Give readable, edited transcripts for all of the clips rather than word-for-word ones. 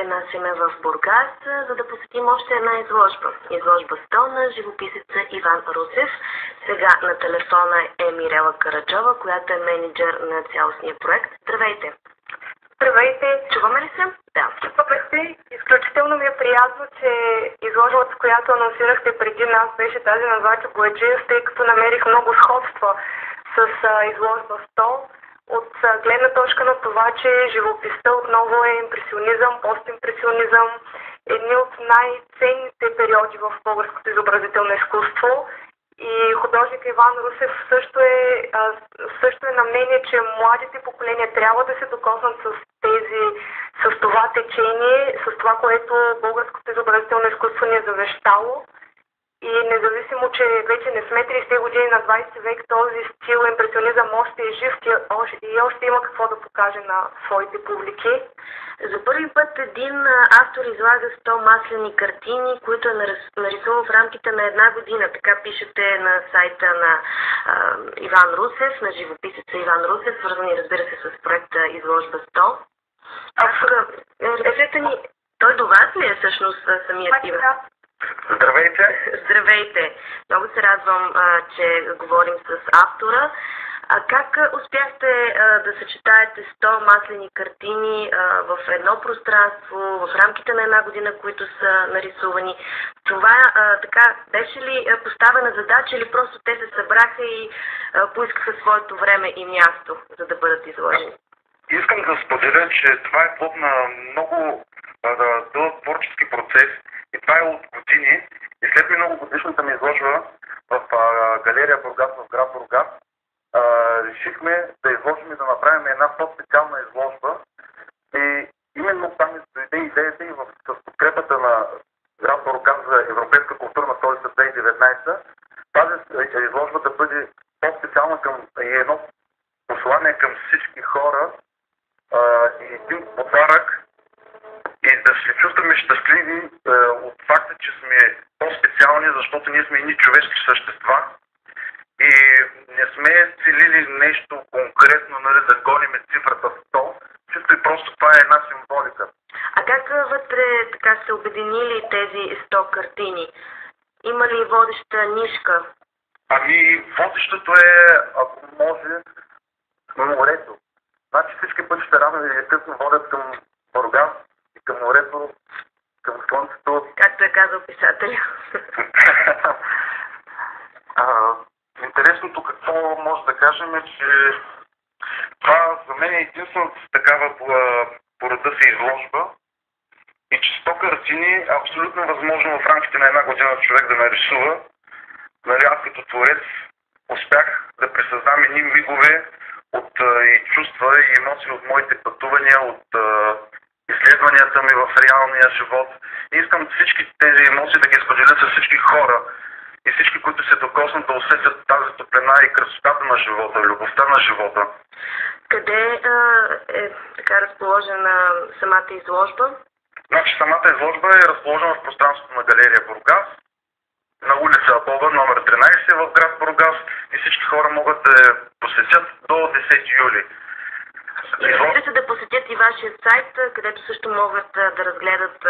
При нас сме в Бургас, за да посетим още една изложба. Изложба 100 на живописеца Иван Русев. Сега на телефона е Мирела Караджова, която е мениджър на цялостния проект. Здравейте! Здравейте! Чуваме ли се? Да. Чуваме се. Изключително ми е приятно, че изложбата, която анонсирахте преди нас, беше тази на Вачо Бояджиев, тъй като намерих много сходства с изложба 100. От гледна точка на това, че живописта отново е импресионизъм, постимпресионизъм, едни от най-ценните периоди в българското изобразително изкуство. И художник Иван Русев също е на мнение, че младите поколения трябва да се докоснат с това течение, с това, което българското изобразително изкуство ни е завещало. И независимо, че вече не сме 30 години на 20 век, този стил импресионизъм още е жив и още има какво да покаже на своите публики. За първи път един автор излага 100 маслени картини, които е нарисувал в рамките на една година. Така пишете на сайта на Иван Русев, на живописеца Иван Русев, свързани, разбира се, с проекта Изложба 100. Разкажете ни, той до вас ли е всъщност самият Иван? Здравейте! Здравейте! Много се радвам, че говорим с автора. Как успяхте да съчетаете 100 маслени картини в едно пространство, в рамките на една година, които са нарисувани? Това така беше ли поставена задача или просто те се събраха и поискаха своето време и място, за да бъдат изложени? Искам да споделя, че това е плод на много дълъг творчески процес и това е от години. И след много годишната ми изложба в галерия Бургас, в град Бургас, решихме да изложим и да направим една по-специална изложба. И именно там дойде идеята и с подкрепата на град Бургас за Европейска културна столица 2019, тази изложба да бъде по-специална и едно послание към всички хора и един подарък и да се чувстваме щастливи от факта, че сме по-специални, защото ние сме едни човешки същества и не сме целили нещо конкретно, нали, да гоним цифрата 100, чисто и просто това е една символика. А как вътре така се обединили тези 100 картини? Има ли водеща нишка? Ами, водещото е, ако може, морето. Значи всички пътища рано или късно водят към Бургас и към морето, към слънцето. Както е казал писателя. Интересното какво може да кажем е, че това за мен е единствената такава по рода си изложба и че 100 картини е абсолютно възможно в рамките на една година човек да нарисува. Нали, аз като творец успях да пресъздам едни мигове от и чувства и емоции от моите пътувания, от изследванията ми в реалния живот. И искам всички тези емоции да ги споделя с всички хора и всички, които се докоснат да усетят тази топлина и красотата на живота, любовта на живота. Къде е така разположена самата изложба? Значи самата изложба е разположена в пространството на галерия Бургас, на улица Апова, номер 13 в град Бургас и всички хора могат да я посетят до 10 юли. И разбира се да посетят и вашия сайт, където също могат да разгледат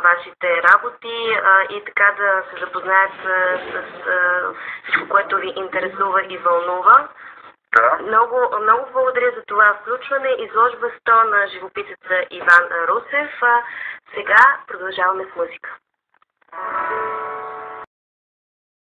вашите работи и така да се запознаят с всичко, което ви интересува и вълнува. Да. Много благодаря за това включване. Изложба 100 на живописеца Иван Русев. Сега продължаваме с музика.